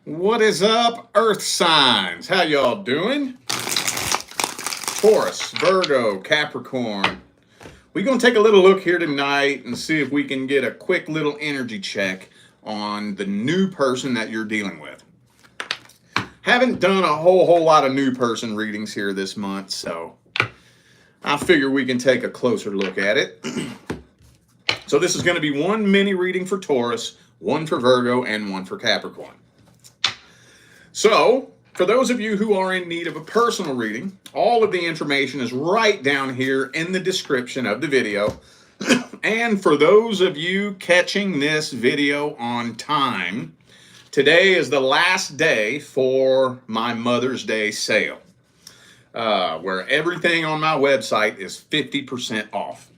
What is up, Earth signs? How y'all doing? Taurus, Virgo, Capricorn. We're going to take a little look here tonight and see if we can get a quick little energy check on the new person that you're dealing with. Haven't done a whole lot of new person readings here this month, so I figure we can take a closer look at it. So this is going to be one mini reading for Taurus, one for Virgo, and one for Capricorn. So, for those of you who are in need of a personal reading, all of the information is right down here in the description of the video. And for those of you catching this video on time, today is the last day for my Mother's Day sale, where everything on my website is 50% off.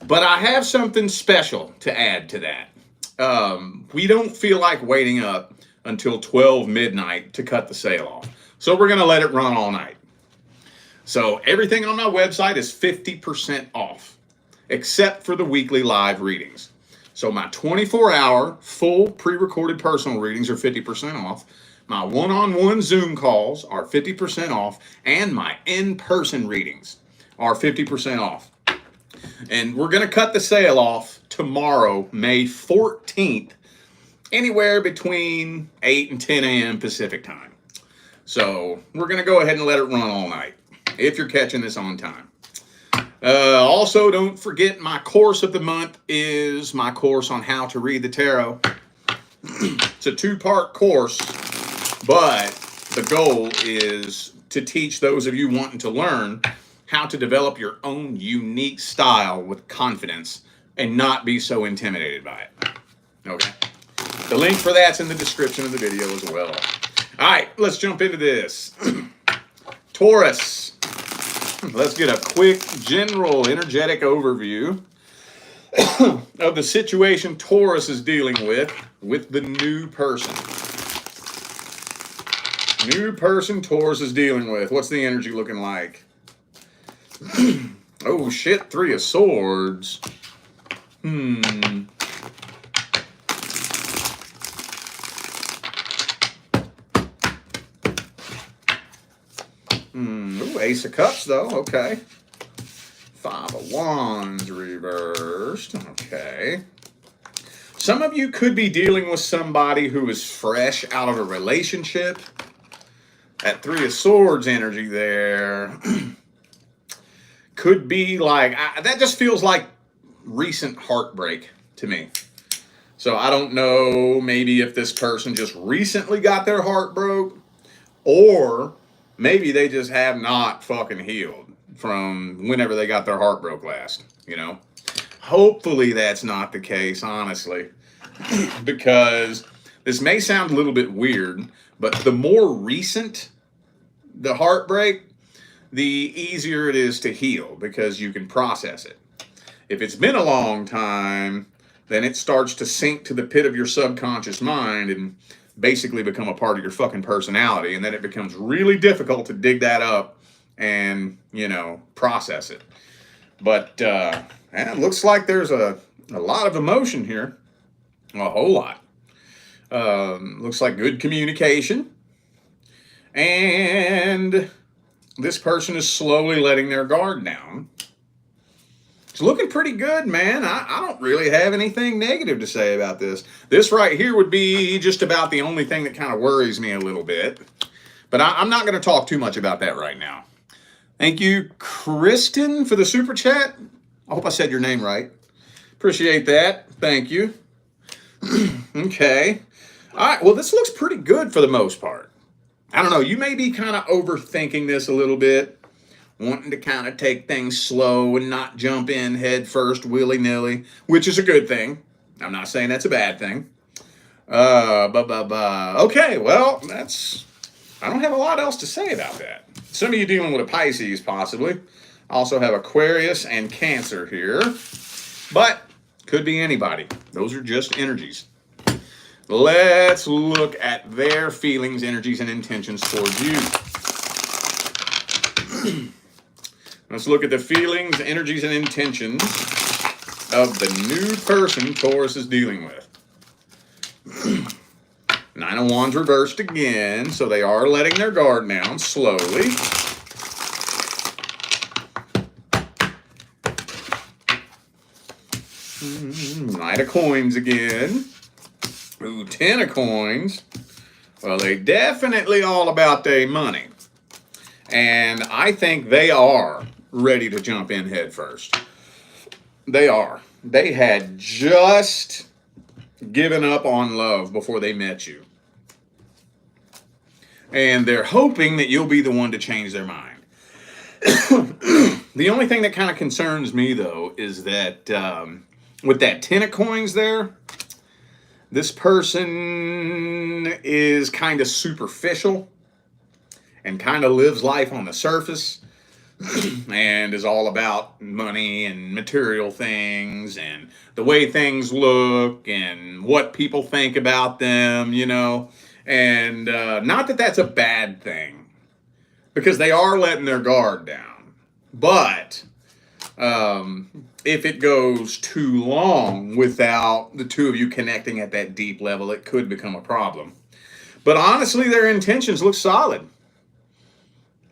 But I have something special to add to that. We don't feel like waiting up until 12 midnight to cut the sale off. So we're going to let it run all night. So everything on my website is 50% off, except for the weekly live readings. So my 24-hour full pre-recorded personal readings are 50% off. My one-on-one Zoom calls are 50% off, and my in-person readings are 50% off. And we're going to cut the sale off tomorrow, May 14th, anywhere between 8 and 10 a.m. Pacific time. So we're going to go ahead and let it run all night, if you're catching this on time. Also, don't forget my course of the month is my course on how to read the tarot. It's a two-part course, but the goal is to teach those of you wanting to learn how to develop your own unique style with confidence and not be so intimidated by it. Okay? The link for that's in the description of the video as well. All right, let's jump into this. Taurus. Let's get a quick general energetic overview of the situation Taurus is dealing with the new person. New person Taurus is dealing with. What's the energy looking like? Oh shit, 3 of Swords. Ooh, Ace of Cups, though. Okay. 5 of Wands reversed. Okay. Some of you could be dealing with somebody who is fresh out of a relationship. That 3 of Swords energy there could be like, that just feels like recent heartbreak to me. So I don't know maybe if this person just recently got their heart broke, or maybe they just have not fucking healed from whenever they got their heart broke last, you know? Hopefully that's not the case, honestly, because this may sound a little bit weird, but the more recent the heartbreak, the easier it is to heal because you can process it. If it's been a long time, then it starts to sink to the pit of your subconscious mind and basically become a part of your fucking personality, and then it becomes really difficult to dig that up and, you know, process it. But it looks like there's a lot of emotion here, a whole lot. Looks like good communication, and this person is slowly letting their guard down. It's looking pretty good, man. I don't really have anything negative to say about this. This right here would be just about the only thing that kind of worries me a little bit. But I'm not going to talk too much about that right now. Thank you, Kristen, for the super chat. I hope I said your name right. Appreciate that. Thank you. Okay. All right. Well, this looks pretty good for the most part. I don't know. You may be kind of overthinking this a little bit, wanting to kind of take things slow and not jump in head first willy-nilly, which is a good thing. I'm not saying that's a bad thing. Okay, well, I don't have a lot else to say about that. Some of you dealing with a Pisces, possibly. I also have Aquarius and Cancer here, but could be anybody. Those are just energies. Let's look at their feelings, energies, and intentions towards you. Let's look at the feelings, energies, and intentions of the new person Taurus is dealing with. Nine of Wands reversed again, so they are letting their guard down slowly. Knight of Coins again. Ooh, 10 of Coins. Well, they definitely all about their money. And I think they are ready to jump in head first. They are. They had just given up on love before they met you. And they're hoping that you'll be the one to change their mind. The only thing that kind of concerns me, though, is that with that 10 of Coins there, this person is kind of superficial and kind of lives life on the surface and is all about money and material things and the way things look and what people think about them, you know. And not that that's a bad thing, because they are letting their guard down. But if it goes too long without the two of you connecting at that deep level, it could become a problem. But honestly, their intentions look solid.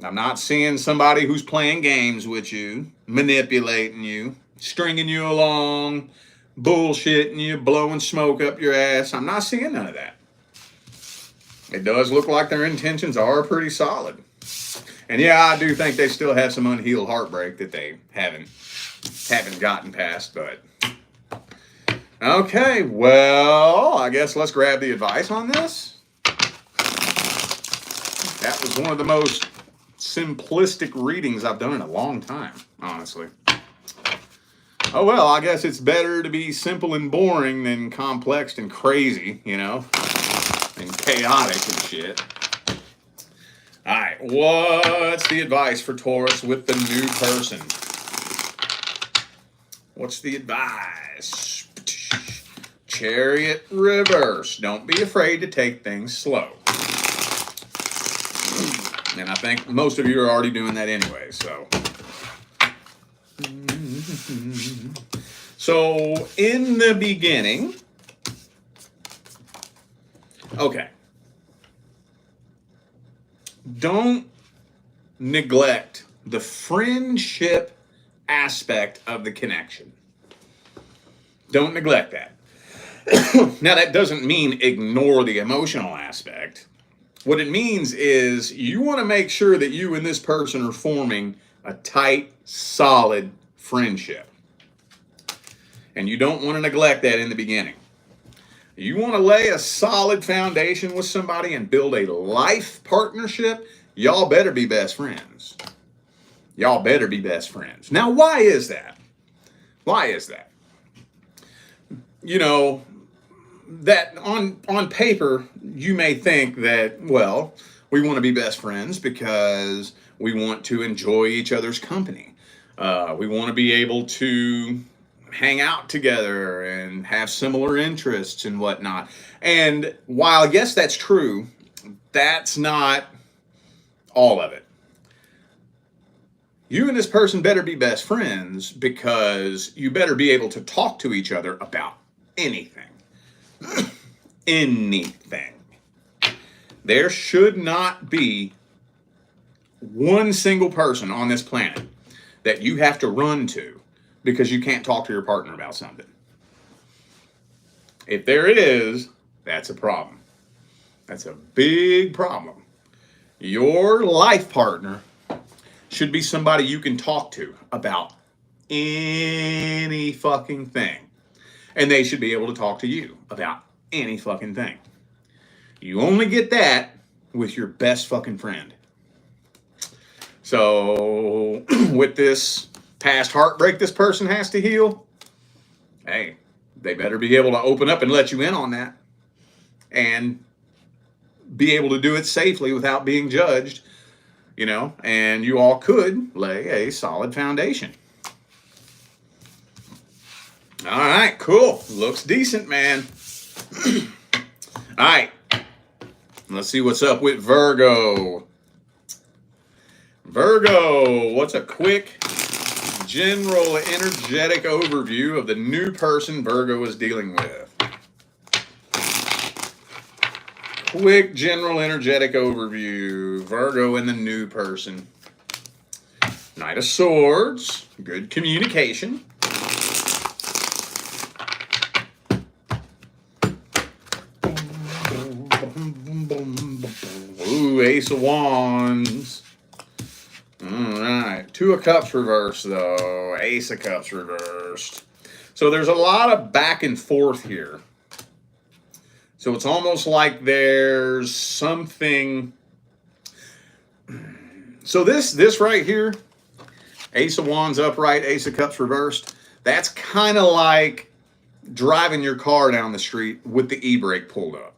I'm not seeing somebody who's playing games with you, manipulating you, stringing you along, bullshitting you, blowing smoke up your ass. I'm not seeing none of that. It does look like their intentions are pretty solid. And yeah, I do think they still have some unhealed heartbreak that they haven't gotten past, but okay, well, I guess let's grab the advice on this. That was one of the most simplistic readings I've done in a long time, honestly. Oh well, I guess it's better to be simple and boring than complex and crazy, you know, and chaotic and shit. All right, what's the advice for Taurus with the new person? What's the advice? Chariot reverse. Don't be afraid to take things slow. And I think most of you are already doing that anyway, so. So, in the beginning, okay. Don't neglect the friendship aspect of the connection. Don't neglect that. Now, that doesn't mean ignore the emotional aspect. What it means is you want to make sure that you and this person are forming a tight, solid friendship. And you don't want to neglect that in the beginning. You want to lay a solid foundation with somebody and build a life partnership, y'all better be best friends. Y'all better be best friends. Now, why is that? Why is that? You know, that on paper, you may think that, well, we want to be best friends because we want to enjoy each other's company. We want to be able to hang out together and have similar interests and whatnot. And while, yes, that's true, that's not all of it. You and this person better be best friends because you better be able to talk to each other about anything. Anything. There should not be one single person on this planet that you have to run to because you can't talk to your partner about something. If there is, that's a problem. That's a big problem. Your life partner should be somebody you can talk to about any fucking thing. And they should be able to talk to you about any fucking thing. You only get that with your best fucking friend. So, with this past heartbreak this person has to heal, hey, they better be able to open up and let you in on that. And be able to do it safely without being judged, you know, and you all could lay a solid foundation. All right, cool. Looks decent, man. All right. Let's see what's up with Virgo. Virgo, what's a quick, general, energetic overview of the new person Virgo is dealing with? quick general energetic overview. Virgo and the new person. Knight of Swords. Good communication. Ooh, Ace of Wands. All right. Two of Cups reversed, though. Ace of Cups reversed. So there's a lot of back and forth here. So it's almost like there's something. So this right here, Ace of Wands upright, Ace of Cups reversed, that's kind of like driving your car down the street with the e-brake pulled up.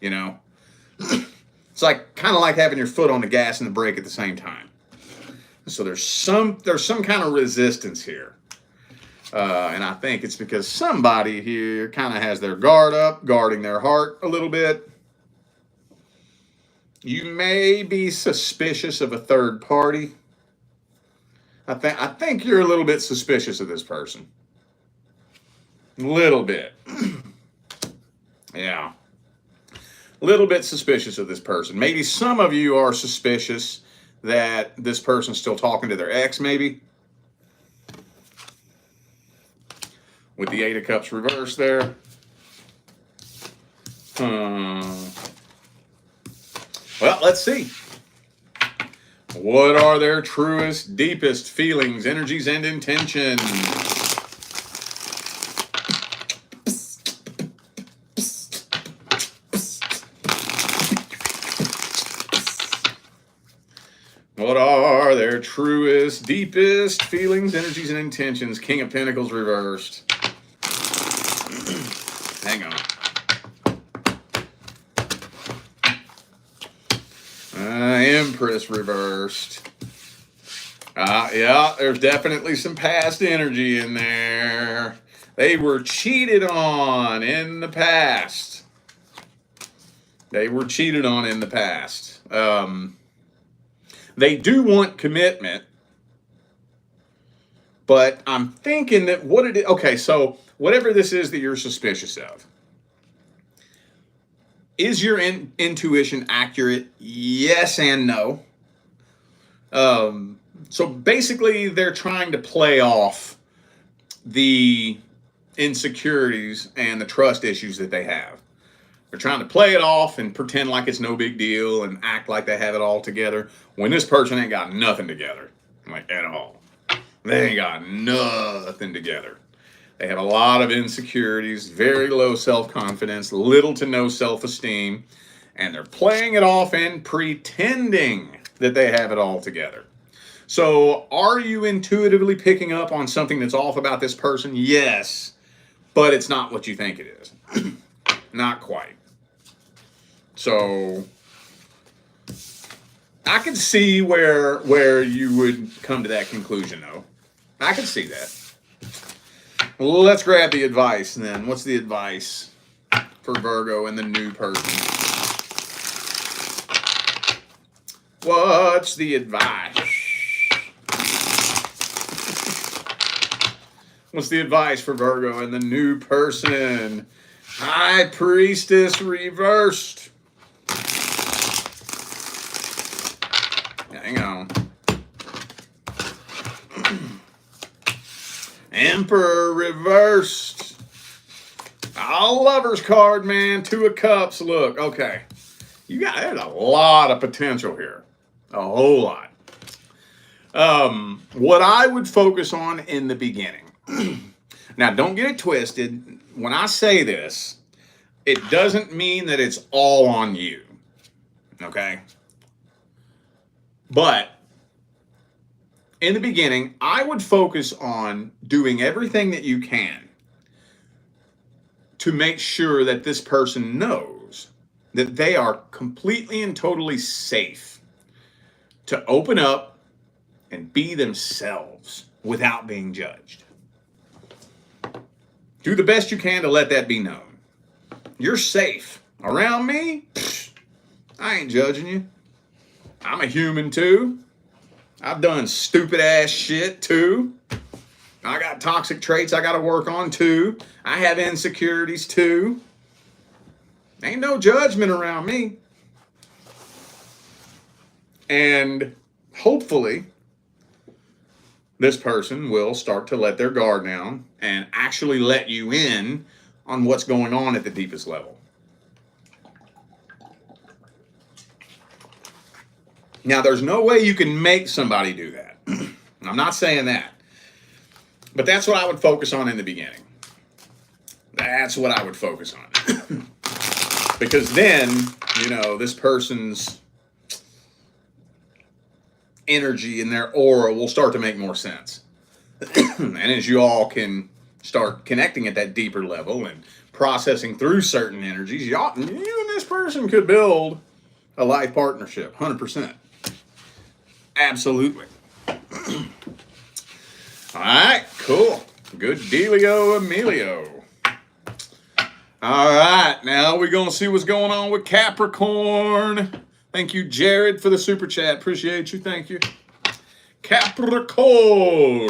You know? It's like kind of like having your foot on the gas and the brake at the same time. So there's some kind of resistance here. And I think it's because somebody here kind of has their guard up, guarding their heart a little bit. You may be suspicious of a third party. I think you're a little bit suspicious of this person. A little bit. Yeah. A little bit suspicious of this person. Maybe some of you are suspicious that this person's still talking to their ex, maybe. With the Eight of Cups reversed there. Well, let's see. What are their truest, deepest feelings, energies, and intentions? What are their truest, deepest feelings, energies, and intentions? King of Pentacles reversed. Hang on. Empress reversed. Yeah, there's definitely some past energy in there. They were cheated on in the past. They were cheated on in the past. They do want commitment, but I'm thinking that okay, so whatever this is that you're suspicious of, is your intuition accurate? Yes and no. So basically, they're trying to play off the insecurities and the trust issues that they have. They're trying to play it off and pretend like it's no big deal and act like they have it all together when this person ain't got nothing together, like at all. They ain't got nothing together. They have a lot of insecurities, very low self-confidence, little to no self-esteem, and they're playing it off and pretending that they have it all together. So are you intuitively picking up on something that's off about this person? Yes, but it's not what you think it is. Not quite. So I could see where you would come to that conclusion, though. I could see that. Well, let's grab the advice then. What's the advice for Virgo and the new person? What's the advice? What's the advice for Virgo and the new person? High Priestess reversed. Hang on. Emperor reversed. Oh, Lover's card, man. Two of Cups. Look, okay. There's a lot of potential here. A whole lot. What I would focus on in the beginning. Now, don't get it twisted. When I say this, it doesn't mean that it's all on you. Okay? But in the beginning, I would focus on doing everything that you can to make sure that this person knows that they are completely and totally safe to open up and be themselves without being judged. Do the best you can to let that be known. You're safe. Around me, I ain't judging you. I'm a human too. I've done stupid ass shit too. I got toxic traits I got to work on too. I have insecurities too. Ain't no judgment around me. And hopefully, this person will start to let their guard down and actually let you in on what's going on at the deepest level. Now, there's no way you can make somebody do that. I'm not saying that. But that's what I would focus on in the beginning. That's what I would focus on. Because then, this person's energy and their aura will start to make more sense. And as you all can start connecting at that deeper level and processing through certain energies, you and this person could build a life partnership, 100%. Absolutely. All right, cool. Good dealio, Emilio. All right, now we're going to see what's going on with Capricorn. Thank you, Jared, for the super chat. Appreciate you. Thank you. Capricorn.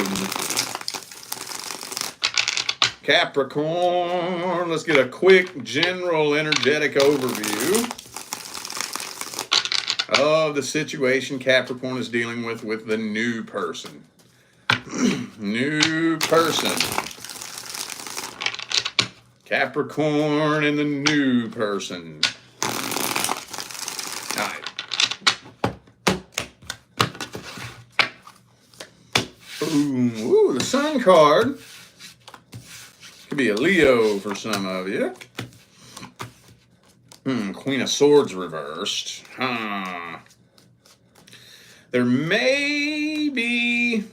Capricorn. Let's get a quick general energetic overview of the situation Capricorn is dealing with the new person. New person. Capricorn and the new person. All right. Ooh, the Sun card. Could be a Leo for some of you. Queen of Swords reversed. There may be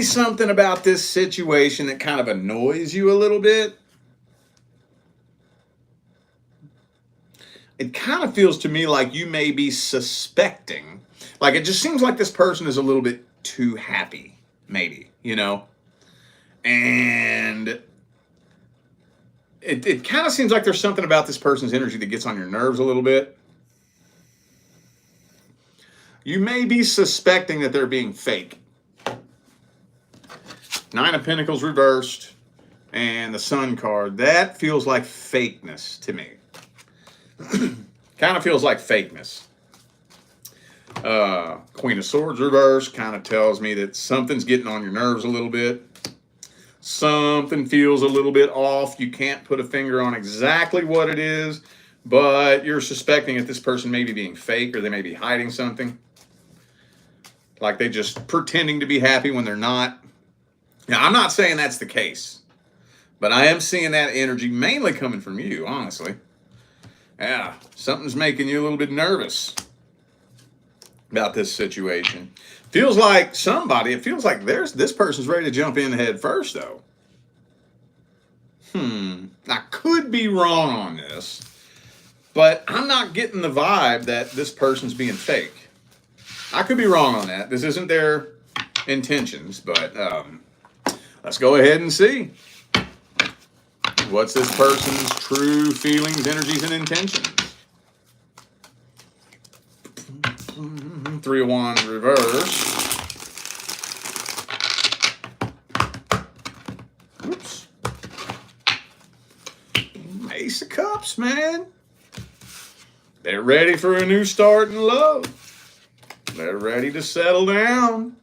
something about this situation that kind of annoys you a little bit. It kind of feels to me like you may be suspecting. Like it just seems like this person is a little bit too happy, maybe, And it kind of seems like there's something about this person's energy that gets on your nerves a little bit. You may be suspecting that they're being fake. 9 of Pentacles reversed and the Sun card. That feels like fakeness to me. Kind of feels like fakeness. Queen of Swords reversed kind of tells me that something's getting on your nerves a little bit. Something feels a little bit off. You can't put a finger on exactly what it is, but you're suspecting that this person may be being fake or they may be hiding something. Like they just pretending to be happy when they're not. Now, I'm not saying that's the case, but I am seeing that energy mainly coming from you, honestly. Yeah, something's making you a little bit nervous about this situation. Feels like it feels like this person's ready to jump in head first, though. I could be wrong on this, but I'm not getting the vibe that this person's being fake. I could be wrong on that. This isn't their intentions, but let's go ahead and see. What's this person's true feelings, energies, and intentions? 3 of Wands reverse. Oops. Ace of Cups, man. They're ready for a new start in love. They're ready to settle down.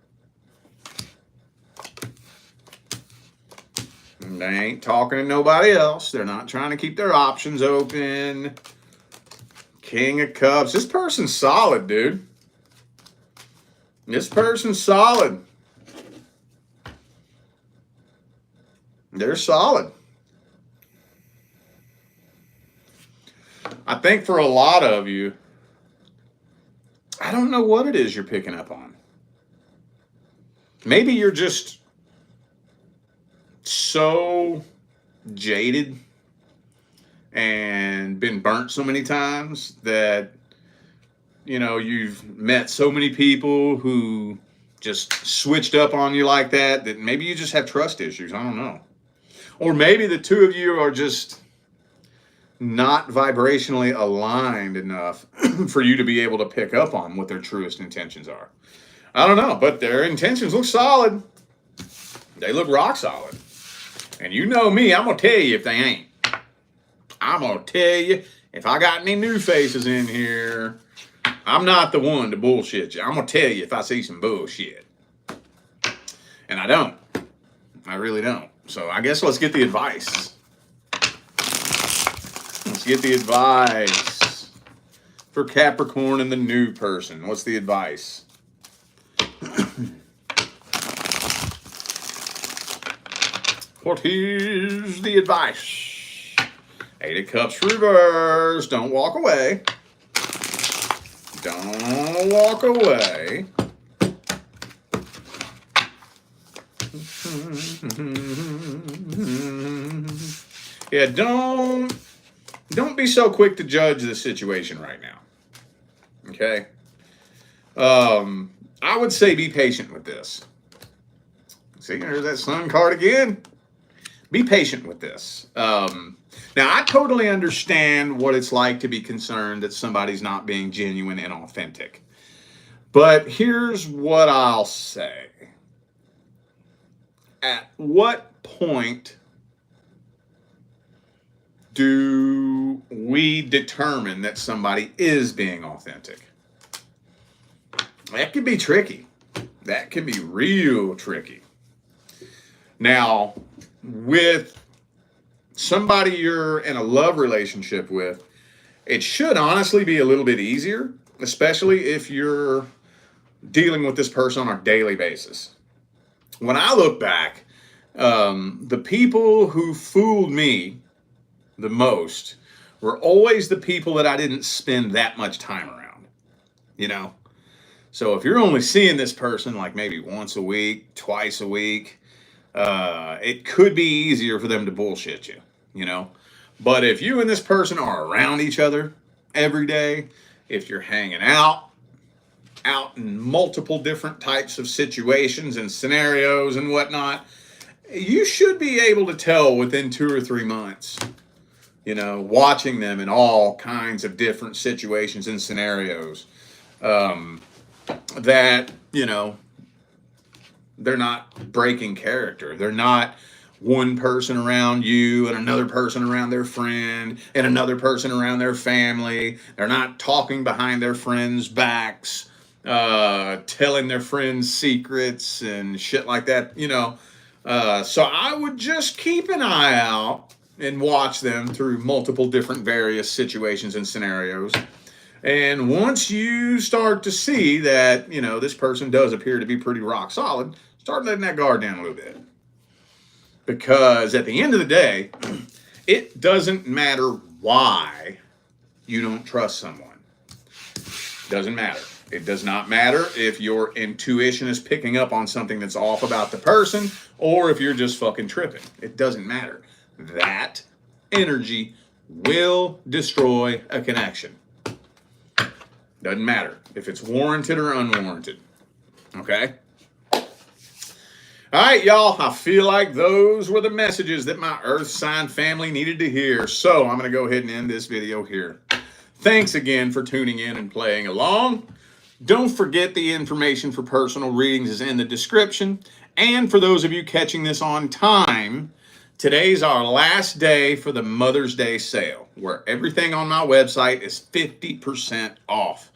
They ain't talking to nobody else. They're not trying to keep their options open. King of Cups. This person's solid, dude. This person's solid. They're solid. I think for a lot of you, I don't know what it is you're picking up on. Maybe you're just so jaded and been burnt so many times that you've met so many people who just switched up on you like that maybe you just have trust issues. I don't know. Or maybe the two of you are just not vibrationally aligned enough for you to be able to pick up on what their truest intentions are. I don't know, but their intentions look solid. They look rock solid. And you know me, I'm going to tell you if they ain't. I'm going to tell you, if I got any new faces in here, I'm not the one to bullshit you. I'm going to tell you if I see some bullshit. And I don't. I really don't. So I guess let's get the advice. Let's get the advice for Capricorn and the new person. What's the advice? What is the advice? 8 of Cups reverse. Don't walk away. Don't walk away. Yeah, don't be so quick to judge the situation right now. Okay? I would say be patient with this. See, there's that Sun card again. Be patient with this. Now, I totally understand what it's like to be concerned that somebody's not being genuine and authentic. But here's what I'll say. At what point do we determine that somebody is being authentic? That can be tricky. That can be real tricky. Now, with somebody you're in a love relationship with, it should honestly be a little bit easier, especially if you're dealing with this person on a daily basis. When I look back, the people who fooled me the most were always the people that I didn't spend that much time around, you know? So if you're only seeing this person like maybe once a week, twice a week, it could be easier for them to bullshit you, you know? But if you and this person are around each other every day, if you're hanging out in multiple different types of situations and scenarios and whatnot, you should be able to tell within 2 or 3 months, you know, watching them in all kinds of different situations and scenarios, that, you know, they're not breaking character. They're not one person around you and another person around their friend and another person around their family. They're not talking behind their friends' backs, telling their friends secrets and shit like that, you know. So I would just keep an eye out and watch them through multiple different various situations and scenarios. And once you start to see that, you know, this person does appear to be pretty rock solid, start letting that guard down a little bit. Because at the end of the day, it doesn't matter why you don't trust someone. Doesn't matter. It does not matter if your intuition is picking up on something that's off about the person or if you're just fucking tripping. It doesn't matter. That energy will destroy a connection. Doesn't matter if it's warranted or unwarranted. Okay? All right, y'all. I feel like those were the messages that my Earth sign family needed to hear. So I'm going to go ahead and end this video here. Thanks again for tuning in and playing along. Don't forget the information for personal readings is in the description. And for those of you catching this on time, today's our last day for the Mother's Day sale, where everything on my website is 50% off,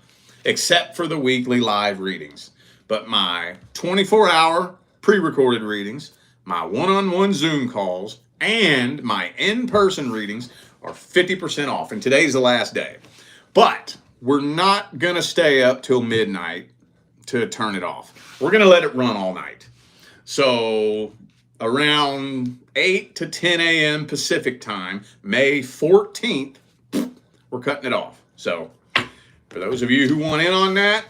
except for the weekly live readings. But my 24-hour pre-recorded readings, my one-on-one Zoom calls, and my in-person readings are 50% off. And today's the last day. But we're not going to stay up till midnight to turn it off. We're going to let it run all night. So around 8 to 10 a.m. Pacific time, May 14th, we're cutting it off. So for those of you who want in on that,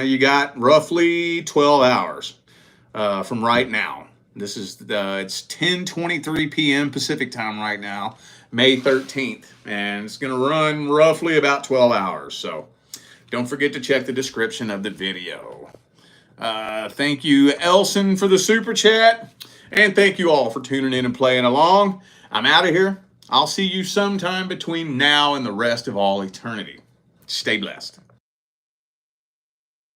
you got roughly 12 hours from right now. This is it's 10:23 p.m. Pacific time right now, May 13th, and it's going to run roughly about 12 hours. So don't forget to check the description of the video. Thank you, Elson, for the super chat, and thank you all for tuning in and playing along. I'm out of here. I'll see you sometime between now and the rest of all eternity. Stay blessed.